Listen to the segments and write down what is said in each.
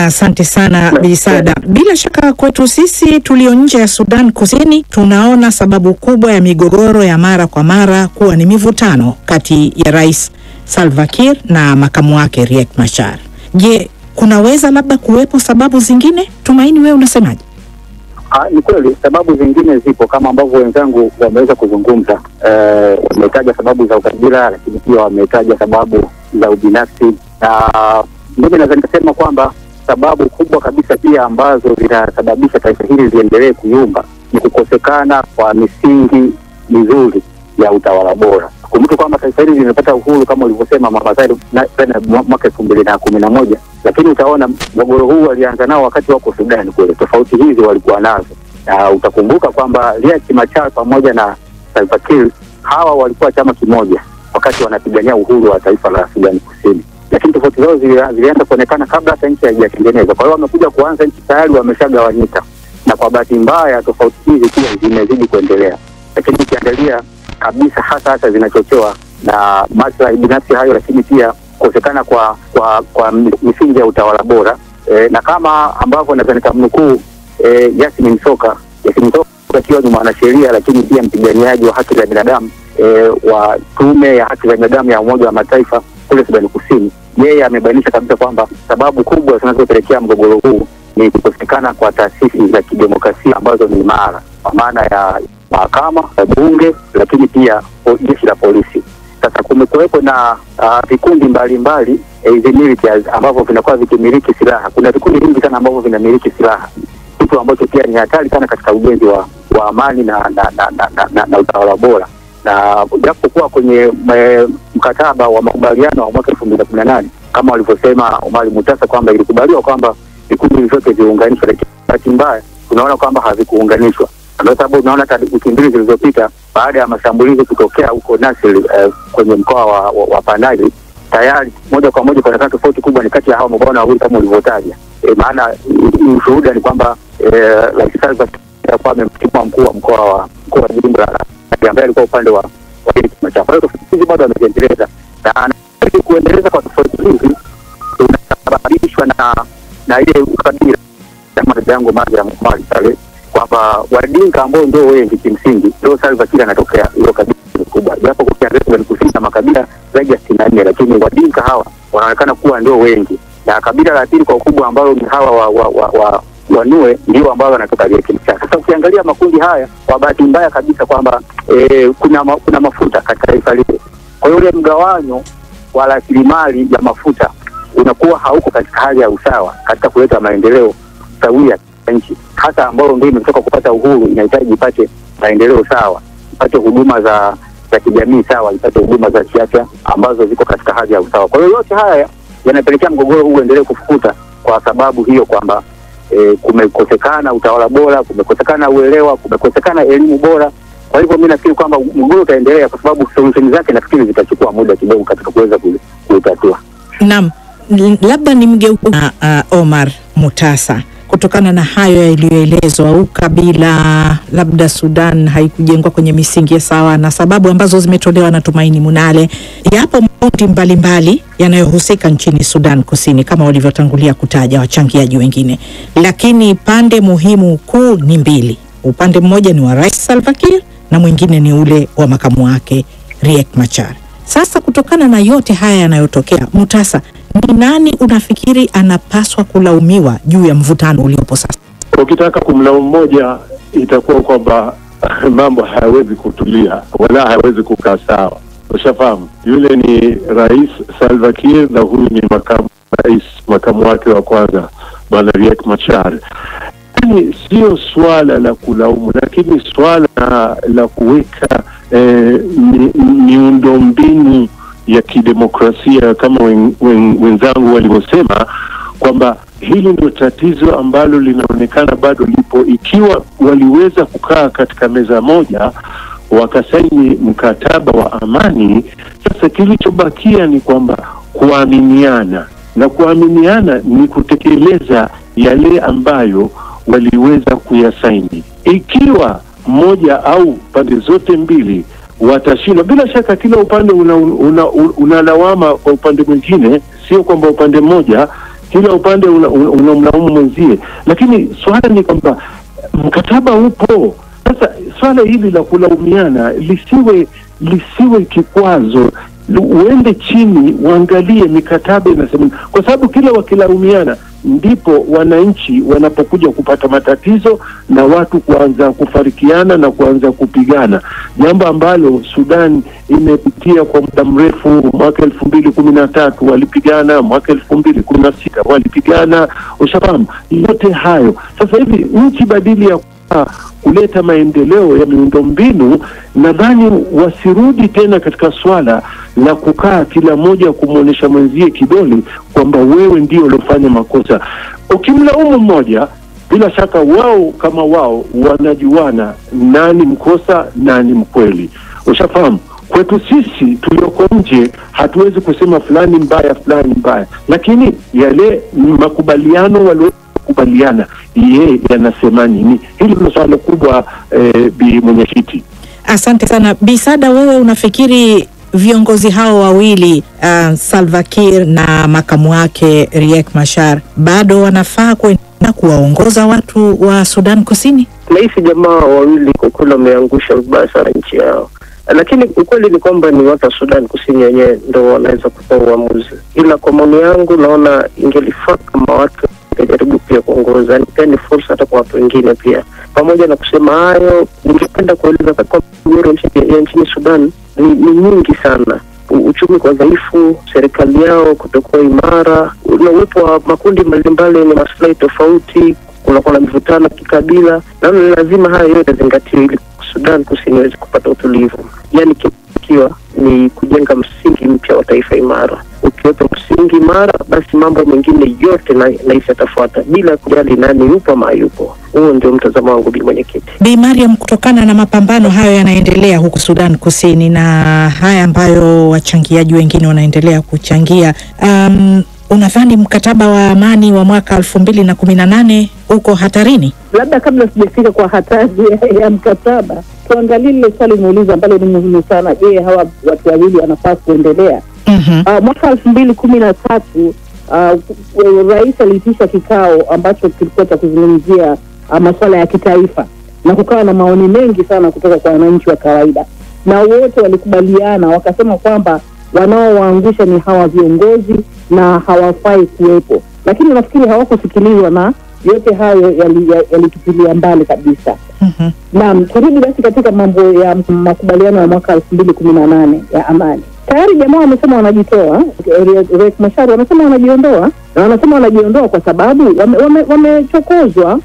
Asante sana Bisada. Bila shaka kwetu sisi tulio nje ya Sudan Kusini tunaona sababu kubwa ya migogoro ya mara kwa mara kuwa ni mivutano kati ya Rais Salva Kiir na makamu wake Riek Machar. Je, kunaweza labda kuwepo sababu zingine? Tumaini, wewe unasemaje? Ni kweli sababu zingine zipo kama ambavyo wenzangu wameweza kuzungumza. Wametaja sababu za ukabila, lakini pia wametaja sababu za ubinafsi, na mimi naweza nikasema kwamba sababu kubwa kabisa pia ambazo zinasababisha taifa hili liendelee kuyumba ni kukosekana kwa misingi mizuri ya utawala bora. Kumbuka kwamba taifa hili limepata uhuru kama ulivyosema Mama Zaid mwaka 2011, lakini utaona mgogoro huu walianza nao wakati wako Sudan kule. Tofauti hizi walikuwa nazo. Na utakumbuka kwamba Riek Machar pamoja na Salva Kiir hawa walikuwa chama kimoja wakati wanapigania uhuru wa taifa la Sudan Kusini. Lakini tofauti zao zilianza kuonekana kabla hata nchi haijatengenezwa. Kwa hiyo wamekuja kuanza nchi tayari wameshagawanyika. Na kwa bahati mbaya tofauti hizi pia zimezidi kuendelea. Lakini ukiangalia kabisa hasa zinachochewa na maslahi binafsi hayo, lakini pia kukosekana kwa misingi ya utawala bora. Na kama ambavyo naweza nikamnukuu Yasmin Soka akiwa ni mwanasheria lakini pia mpiganiaji wa haki za binadamu wa tume ya haki za binadamu ya Umoja wa Mataifa kule Sudan Kusini, yeye amebainisha kabisa kwamba sababu kubwa zinazopelekea mgogoro huu ni kukosekana kwa taasisi za kidemokrasia ambazo ni imara, kwa maana ya mahakama, bunge, lakini pia jeshi la polisi. Sasa kumekuwepo na vikundi mbalimbali hizi militias ambavyo vinakuwa vikimiliki silaha. Kuna vikundi vingi sana ambavyo vinamiliki silaha, kitu ambacho pia ni hatari sana katika ujenzi wa amani na utawala bora. Na japokuwa kwenye mkataba wa makubaliano wa mwaka 2018 kama walivyosema Omar Mutasa kwamba ilikubaliwa kwamba vikundi vyote viunganishwe, lakini bahati mbaya tunaona kwamba havikuunganishwa. Ndio sababu unaona hata wiki mbili zilizopita baada ya mashambulizi kutokea huko Nasir kwenye mkoa wa Panali, tayari moja kwa moja kuna tofauti kubwa ni kati ya hao mabwana wawili kama ulivyotaja. Maana ushuhuda ni kwamba Rais Salva Kiir alikuwa amemtimua mkuu wa mkoa wa jimbo la ambaye alikuwa upande wa Riek Machar. Kwa hiyo hizi bado wameendeleza na kuendeleza kwa tofauti hizi unasababishwa na ile ukabila kama yangu moja mali pale kwamba Wadinka ambao ndio wengi kimsingi ndio Salva Kiir anatokea hiyo kabila kubwa, japo kwa kiasi ni kusita makabila zaidi ya 64, lakini Wadinka hawa wanaonekana kuwa ndio wengi, na kabila la pili kwa ukubwa ambao ni hawa Wanue ndio ambao wanatoka Riek Machar. Sasa ukiangalia makundi haya kwa bahati mbaya kabisa kwamba kuna mafuta katika taifa lile. Kwa hiyo ule mgawanyo wa rasilimali ya mafuta unakuwa hauko katika hali ya usawa katika kuleta maendeleo sawia nchi, hasa ambao ndio imetoka kupata uhuru, inahitaji ipate maendeleo sawa, ipate huduma za kijamii sawa, ipate huduma za kiafya ambazo ziko katika hali ya usawa. Kwa hiyo yote haya yanapelekea mgogoro huu uendelee kufukuta kwa sababu hiyo kwamba kumekosekana utawala bora, kumekosekana uelewa, kumekosekana elimu bora. Kwa hivyo mimi nafikiri kwamba mgogoro utaendelea kwa sababu solution zake nafikiri zitachukua muda kidogo katika kuweza kutatua. Naam, labda nimgeuke na Omar Mutasa. Kutokana na hayo yaliyoelezwa, ukabila, labda Sudan haikujengwa kwenye misingi sawa na sababu ambazo zimetolewa na Tumaini Munale, yapo makundi mbalimbali yanayohusika nchini Sudan Kusini kama walivyotangulia kutaja wachangiaji wengine, lakini pande muhimu kuu ni mbili. Upande mmoja ni wa Rais Salva Kiir na mwingine ni ule wa makamu wake Riek Machar. Sasa kutokana na yote haya yanayotokea, Mutasa, ni nani unafikiri anapaswa kulaumiwa juu ya mvutano uliopo sasa? Ukitaka kumlaumu mmoja itakuwa kwamba mambo hayawezi kutulia wala hayawezi kukaa sawa. Ushafahamu? Yule ni Rais Salva Kiir na huyu ni makamu wake wa kwanza Bwana Riek Machar. Sio swala la kulaumu, lakini swala la kuweka miundombinu ya kidemokrasia kama wenzangu walivyosema kwamba hili ndio tatizo ambalo linaonekana bado lipo. Ikiwa waliweza kukaa katika meza moja wakasaini mkataba wa amani, sasa kilichobakia ni kwamba kuaminiana, na kuaminiana ni kutekeleza yale ambayo waliweza kuyasaini. Ikiwa mmoja au pande zote mbili watashindwa, bila shaka kila upande unalawama kwa upande mwingine, sio kwamba upande mmoja kila upande unamlaumu mwenzie, lakini swala ni kwamba mkataba upo. Sasa swala hili la kulaumiana lisiwe kikwazo. Uende chini uangalie mikataba inasema, kwa sababu kila wakilaumiana ndipo wananchi wanapokuja kupata matatizo na watu kuanza kufarikiana na kuanza kupigana, jambo ambalo Sudan imepitia kwa muda mrefu. Mwaka 2013 walipigana, mwaka 2016 walipigana, ushafahamu yote hayo. Sasa hivi nchi badili ya kuleta maendeleo ya miundombinu, nadhani wasirudi tena katika swala la kukaa kila mmoja kumuonesha mwenzie kidole kwamba wewe ndio uliofanya makosa. Ukimlaumu mmoja, bila shaka wao kama wao wanajuana nani mkosa nani mkweli, ushafahamu. Kwetu sisi tulioko nje hatuwezi kusema fulani mbaya fulani mbaya, lakini yale makubaliano waliokubaliana yeye yanasema nini? Hili ni swala kubwa, Bi Mwenyekiti. Asante sana Bi Saada, wewe unafikiri viongozi hao wawili Salva Kiir na makamu wake Riek Machar bado wanafaa kuendelea kuwaongoza watu wa Sudan Kusini? Nahisi jamaa wawili kwa kweli wameangusha vibaya sana nchi yao, lakini ukweli ni kwamba ni watu wa Sudan Kusini wenyewe ndio wanaweza kutoa uamuzi. Ila kwa maoni yangu naona ingelifaa kama watu wajaribu pia kuongoza, ni fursa hata kwa watu wengine pia. Pamoja na kusema hayo, ningependa kueleza kwa migogoro ya nchini Sudan ni nyingi sana. Uchumi kwa dhaifu, serikali yao kutokuwa imara, na uwepo wa makundi mbalimbali yenye maslahi tofauti, kuna na mivutano kikabila, na lazima haya yote yazingatiwe ili Sudan Kusini iweze kupata utulivu. Yaani kikiwa ni kujenga msingi mpya wa taifa imara. Ukiwepo msingi imara, basi mambo mengine yote na yatafuata bila kujali nani yupo ama hayupo. Huo ndio mtazamo wangu, Bi Mwenyekiti. Bi Mariam, kutokana na mapambano hayo yanaendelea huku Sudan Kusini na haya ambayo wachangiaji wengine wanaendelea kuchangia, unadhani mkataba wa amani wa mwaka 2018 uko hatarini? Labda kabla sijafika kwa hatari ya mkataba, tuangalie ile swali muuliza ambalo ni muhimu sana. Je, hawa watu wawili wanafaa kuendelea? Mwaka 2013 rais aliitisha kikao ambacho kilikuwa cha kuzungumzia masuala ya kitaifa, na kukawa na maoni mengi sana kutoka kwa wananchi wa kawaida, na wote walikubaliana wakasema kwamba wanaowaangusha ni hawa viongozi na hawafai kuwepo. Lakini nafikiri hawakusikilizwa na yote hayo yalitupilia mbali kabisa. Naam, turudi basi katika mambo ya makubaliano ya mwaka 2018 ya amani. Tayari jamaa wamesema wanajitoa, Riek Machar wamesema wanajiondoa, na wanasema wanajiondoa kwa sababu wamechokozwa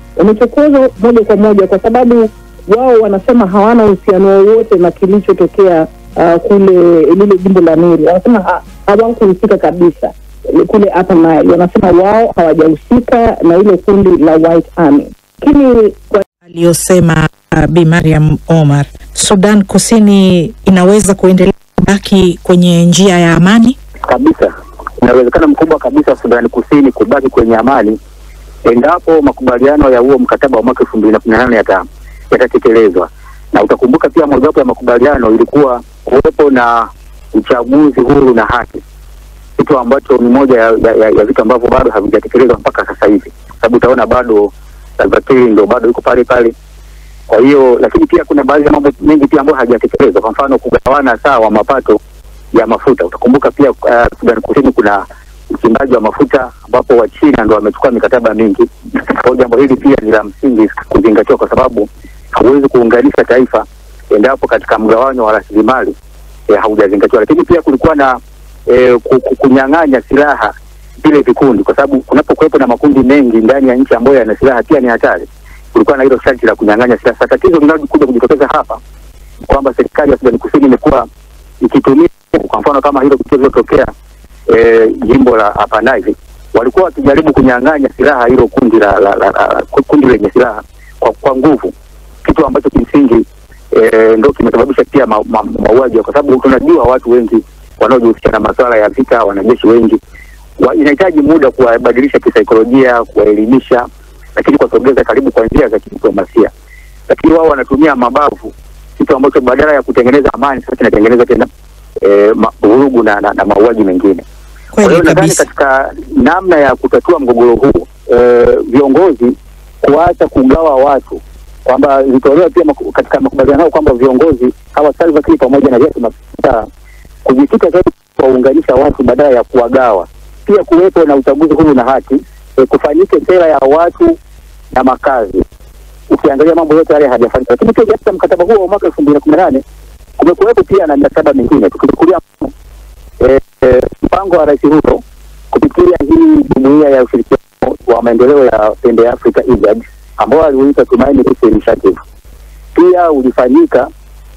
moja kwa moja, kwa sababu wao wanasema hawana uhusiano wowote na kilichotokea kule lile jimbo la Nuri. Wanasema hawakuhusika kabisa kule hapa Nile. Wanasema wao hawajahusika na ile kundi la White Army. Lakini aliyosema Bi Mariam Omar, Sudan Kusini inaweza kuendelea kubaki kwenye njia ya amani? Kabisa. Inawezekana mkubwa kabisa Sudan Kusini kubaki kwenye amani endapo makubaliano ya huo mkataba wa mwaka 2018 yatatekelezwa. Na utakumbuka pia mojawapo ya makubaliano ilikuwa kuwepo na uchaguzi huru na haki, kitu ambacho ni moja ya vitu ambavyo bado havijatekelezwa mpaka sasa hivi, sababu utaona bado Salva Kiir ndio bado yuko pale pale. Kwa hiyo, lakini pia kuna baadhi ya mambo mengi pia ambayo hajatekelezwa, kwa mfano kugawana sawa mapato ya mafuta. Utakumbuka pia Sudan Kusini kuna uchimbaji wa mafuta ambapo wa China ndio wamechukua mikataba mingi. Kwa jambo hili pia ni la msingi kuzingatiwa, kwa sababu hauwezi kuunganisha taifa endapo katika mgawanyo wa rasilimali haujazingatiwa. Lakini pia kulikuwa na kunyang'anya silaha vile vikundi, kwa sababu kunapokuwepo na makundi mengi ndani ya nchi ambayo yana silaha pia ni hatari. Kulikuwa na hilo sharti la kunyang'anya silaha. Tatizo linalokuja kujitokeza hapa kwamba serikali ya Sudan Kusini imekuwa ikitumia, kwa mfano kama hilo kilichotokea jimbo la hapa Nile, walikuwa wakijaribu kunyang'anya silaha hilo kundi lenye silaha kwa nguvu, kitu ambacho kimsingi ndio kimesababisha pia mauaji, kwa sababu tunajua watu wengi wanaojihusisha na masuala ya vita, wanajeshi wengi, inahitaji muda kuwabadilisha kisaikolojia, kuwaelimisha, lakini kuwasogeza karibu kwa njia za kidiplomasia. Lakini wao wanatumia mabavu, kitu ambacho badala ya kutengeneza amani sasa kinatengeneza tena vurugu na mauaji mengine. Kwa hiyo nadhani katika namna ya kutatua mgogoro huu viongozi kuacha kugawa watu, kwamba vitolewa pia katika makubaliano kwamba viongozi hawa Salva Kiir pamoja na vyama vya kujikita zaidi kuwaunganisha watu badala ya kuwagawa. Pia kuwepo na uchaguzi huru na haki, kufanyike sera ya watu na makazi. Ukiangalia mambo yote yale hajafanyika. Lakini pia katika mkataba huo wa mwaka 2018 kumekuwepo pia na mikataba mingine. Tukichukulia mpango wa Rais Ruto kupitia hii jumuiya ya ushirikiano wa maendeleo ya pembe ya Afrika IGAD ambao aliuita Tumaini Initiative, pia ulifanyika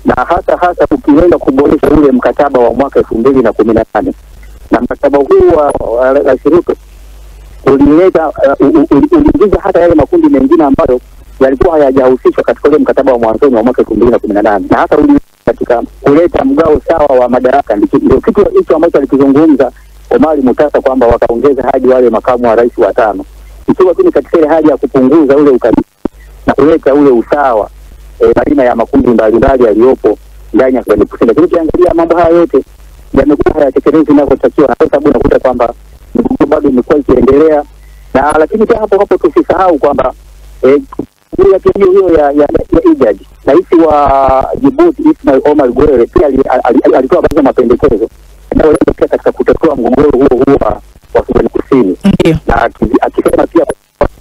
na hasa ukienda kuboresha ule mkataba wa mwaka 2018 na mkataba huu wa Rais Ruto uliingiza hata yale makundi mengine ambayo yalikuwa hayajahusishwa katika ule mkataba wa mwanzoni wa mwaka 2018 na hata katika kuleta mgao sawa wa madaraka. Ndio kitu hicho ambacho alikizungumza Omar Mutasa kwamba wakaongeza hadi wale makamu wa rais watano, ikiwa tu ni katika ile hali ya kupunguza ule ukabila na kuleta ule usawa baina ya makundi mbalimbali yaliyopo ndani ya Sudan Kusini. Lakini ukiangalia mambo haya yote yamekuwa hayatekelezwi inavyotakiwa, kwa sababu unakuta kwamba mgogoro bado umekuwa ikiendelea. Na lakini pia hapo tusisahau kwamba hiyo ya IGAD, rais wa Djibouti Ismail Omar Guelleh pia alitoa baadhi ya mapendekezo yanayoleta katika kutatua mgogoro huo wa Sudan Kusini. Na akisema pia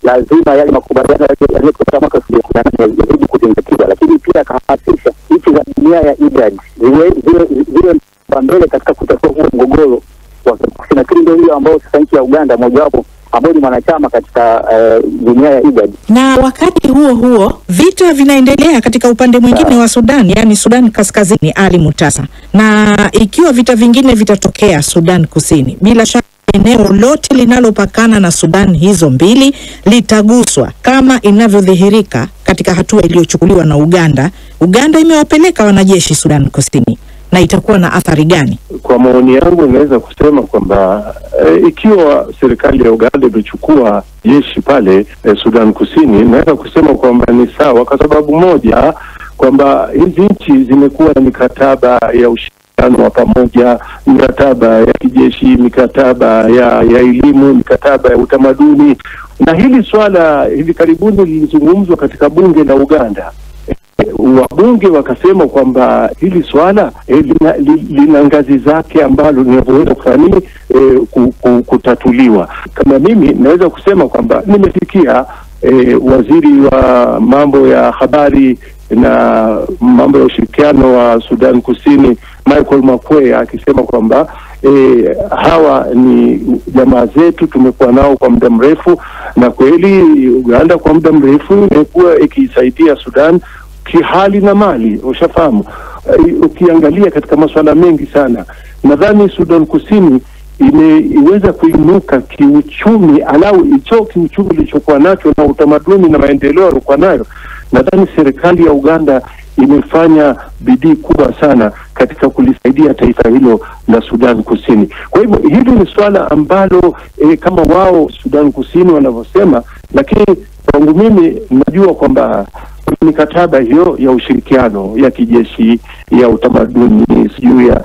lazima yale makubaliano yaliyotoka mwaka 2018 yazidi kuzingatiwa, lakini pia akahamasisha nchi za dunia ya IGAD ziwe mbele katika kutatua huo mgogoro wa Sudan Kusini. Lakini ndio hiyo ambayo sasa nchi ya Uganda mojawapo ambao ni mwanachama katika dunia ya IGAD. Na wakati huo vita vinaendelea katika upande mwingine wa Sudan, yani Sudan Kaskazini, Ali Mutasa. Na ikiwa vita vingine vitatokea Sudan Kusini, bila shaka eneo lote linalopakana na Sudan hizo mbili litaguswa kama inavyodhihirika katika hatua iliyochukuliwa na Uganda. Uganda imewapeleka wanajeshi Sudan Kusini, na itakuwa na athari gani? Kwa maoni yangu naweza kusema kwamba ikiwa serikali ya Uganda imechukua jeshi pale Sudan Kusini, naweza kusema kwamba ni sawa, kwa sababu moja, kwamba hizi nchi zimekuwa na mikataba ya ushirikiano wa pamoja, mikataba ya kijeshi, mikataba ya elimu, mikataba ya utamaduni, na hili swala hivi karibuni lilizungumzwa katika bunge la Uganda. Wabunge wakasema kwamba hili swala lina ngazi zake ambalo linaweza kutatuliwa. Kama mimi naweza kusema kwamba nimesikia waziri wa mambo ya habari na mambo ya ushirikiano wa Sudan Kusini Michael Makwea akisema kwamba hawa ni jamaa zetu, tumekuwa nao kwa muda mrefu, na kweli Uganda kwa muda mrefu imekuwa ikisaidia Sudan kihali na mali. Ushafahamu, ukiangalia katika masuala mengi sana, nadhani Sudan Kusini imeweza kuinuka kiuchumi, alau hicho kiuchumi ilichokuwa nacho na utamaduni na maendeleo yaliokuwa nayo. Nadhani serikali ya Uganda imefanya bidii kubwa sana katika kulisaidia taifa hilo la Sudan Kusini. Kwa hivyo hili ni swala ambalo kama wao Sudan Kusini wanavyosema, lakini kwangu mimi najua kwamba mikataba hiyo ya ushirikiano ya kijeshi, ya utamaduni, sijui ya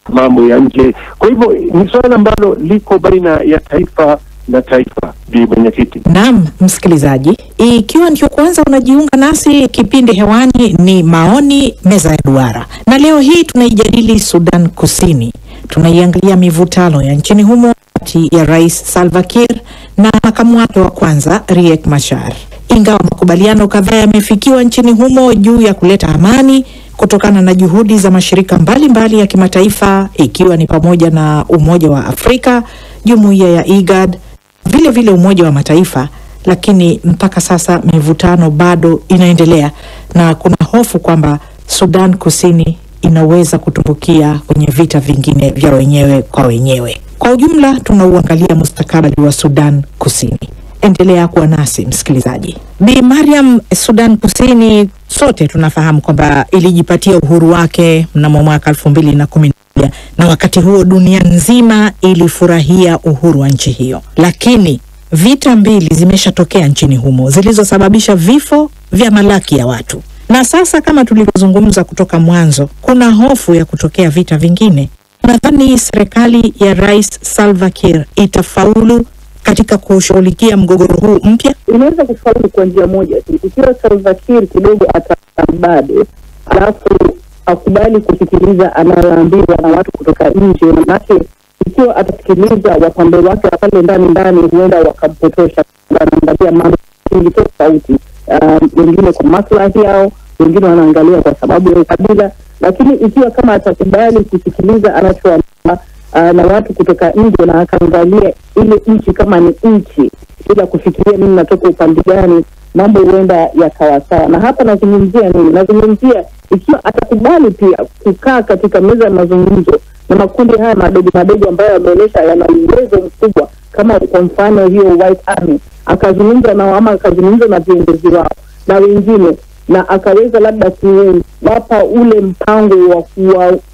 mambo ya nje. Kwa hivyo ni swala ambalo liko baina ya taifa na taifa. Bi mwenyekiti. Naam, msikilizaji, ikiwa ndio kwanza unajiunga nasi, kipindi hewani ni Maoni Meza ya Duara, na leo hii tunaijadili Sudan Kusini. Tunaiangalia mivutano ya nchini humo kati ya Rais Salva Kiir na makamu wake wa kwanza Riek Machar. Ingawa makubaliano kadhaa yamefikiwa nchini humo juu ya kuleta amani kutokana na juhudi za mashirika mbalimbali ya kimataifa, ikiwa ni pamoja na Umoja wa Afrika, Jumuiya ya IGAD, vile vile Umoja wa Mataifa, lakini mpaka sasa mivutano bado inaendelea na kuna hofu kwamba Sudan Kusini inaweza kutumbukia kwenye vita vingine vya wenyewe kwa wenyewe. Kwa ujumla tunauangalia mustakabali wa Sudan Kusini. Endelea kuwa nasi msikilizaji. Bi Mariam, Sudan Kusini sote tunafahamu kwamba ilijipatia uhuru wake mnamo mwaka 2011 na wakati huo dunia nzima ilifurahia uhuru wa nchi hiyo. Lakini vita mbili zimeshatokea nchini humo zilizosababisha vifo vya malaki ya watu. Na sasa kama tulivyozungumza kutoka mwanzo, kuna hofu ya kutokea vita vingine Nadhani serikali ya Rais Salva Kiir itafaulu katika kushughulikia mgogoro huu mpya. Inaweza kufaulu kwa njia moja tu, ikiwa Salva Kiir kidogo atabade, alafu akubali kusikiliza anayoambiwa na watu kutoka nje. Manake ikiwa atasikiliza wapambe wake pale ndani, huenda wakampotosha, wanaangalia mambo tofauti, wengine kwa maslahi yao, wengine wanaangalia kwa sababu ya ukabila. Lakini ikiwa kama atakubali kusikiliza anachoambiwa na watu kutoka nje na akaangalia ile nchi kama ni nchi bila kufikiria mimi natoka upande gani, mambo huenda yakawa sawa. Na hapa nazungumzia nini? Nazungumzia ikiwa atakubali pia kukaa katika meza ya mazungumzo na makundi haya madogo ambayo yameonyesha yana uwezo mkubwa, kama kwa mfano hiyo White Army, akazungumza nao ama akazungumza na viongozi wao na wengine, na akaweza labda kuwapa ule mpango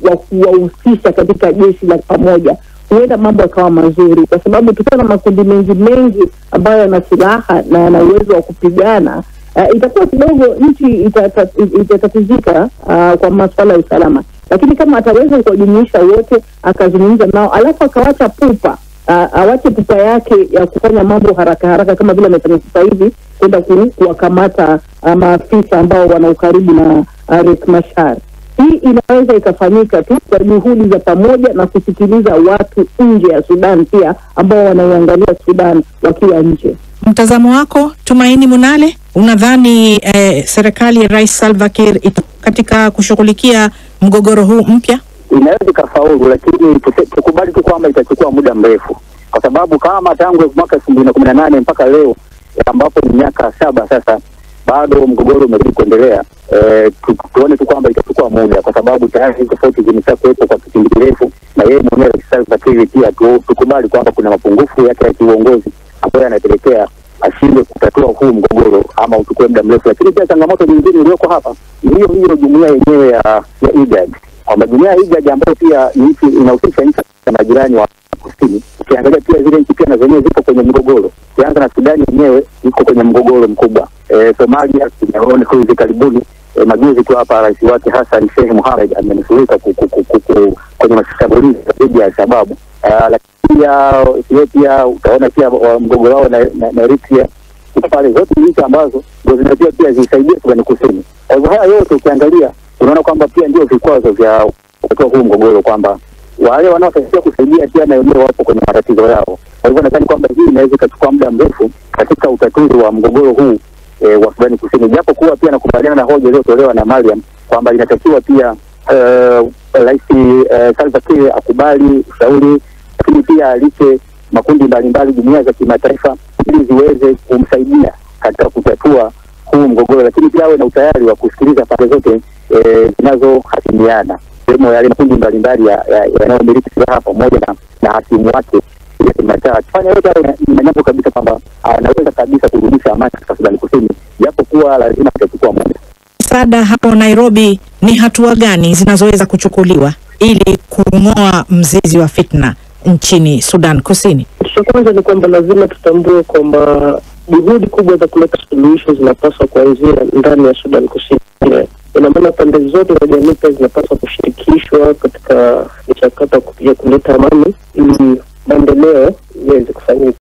wa kuwahusisha katika jeshi la pamoja, huenda mambo yakawa mazuri. Kwa sababu tukiwa na makundi mengi ambayo yana silaha na yana uwezo wa kupigana, itakuwa kidogo nchi itatatizika kwa masuala ya usalama. Lakini kama ataweza kuwajumuisha wote, akazungumza nao, alafu akawacha awache pupa yake ya kufanya mambo haraka kama vile amefanya sasa hivi, kwenda kuwakamata maafisa ambao wana ukaribu na Riek Machar. Hii inaweza ikafanyika tu kwa juhudi za pamoja na kusikiliza watu nje ya Sudan pia ambao wanaiangalia Sudan wakiwa nje. Mtazamo wako, Tumaini Munale, unadhani serikali ya Rais Salva Kiir katika kushughulikia mgogoro huu mpya? Inaweza ikafaulu, lakini tukubali tu kwamba itachukua muda mrefu, kwa sababu kama tangu mwaka 2018 mpaka leo ambapo ni miaka 7 sasa, bado mgogoro umerudi kuendelea. Tuone tu kwamba itachukua muda, kwa sababu tayari tofauti zimeshakuwepo kwa kipindi kirefu, na yeye mwenyewe Salva Kiir pia tukubali kwamba kuna mapungufu yake ya kiuongozi ambayo yanapelekea ashinde kutatua huu mgogoro ama uchukue muda mrefu. Lakini pia changamoto nyingine iliyoko hapa ni hiyo jumuiya yenyewe ya IGAD, kwamba jumuiya ya IGAD ambayo pia nchi inahusisha nchi za majirani wa kusini. Ukiangalia pia zile nchi pia na zenyewe zipo kwenye mgogoro. Ukianza na Sudani yenyewe iko kwenye mgogoro mkubwa. Somalia tumeona hivi karibuni majuzi tu hapa rais wake Hassan Sheikh Mohamed amenusurika kwenye mashambulizi dhidi ya Al-Shabaab. Lakini pia Ethiopia utaona pia mgogoro wao na Eritrea. Pale zote nchi ambazo ndio zinatakiwa pia zisaidia Sudan Kusini. Kwa hivyo haya yote ukiangalia unaona kwamba pia ndio vikwazo vya kutoa huu mgogoro, kwamba wale wanaotakiwa kusaidia pia na wenyewe wapo kwenye matatizo yao. Kwa hivyo nadhani kwamba hii inaweza kuchukua muda mrefu katika utatuzi wa mgogoro huu wa Sudan Kusini, japo kuwa pia nakubaliana na hoja iliyotolewa na Mariam kwamba inatakiwa pia Rais Salva Kiir akubali ushauri, lakini pia alipe makundi mbalimbali, jumuiya za kimataifa, ili ziweze kumsaidia katika kutatua huu mgogoro, lakini pia awe na utayari wa kusikiliza pande zote zinazohasimiana, sehemu yale makundi mbalimbali yanayomiliki silaha pamoja na hasimu wake ya kimataifa. Kufanya yote inanyambo kabisa kwamba anaweza kabisa kurudisha amani katika Sudan Kusini, japo kuwa lazima itachukua muda. Sada, hapo Nairobi, ni hatua gani zinazoweza kuchukuliwa ili kung'oa mzizi wa fitna nchini Sudan Kusini? Cha kwanza ni kwamba lazima tutambue kwamba juhudi kubwa za kuleta suluhisho zinapaswa kuanzia ndani ya Sudan Kusini. Ina maana pande zote za jamii pia zinapaswa kushirikishwa katika mchakato ya kuleta amani ili maendeleo iweze kufanyika.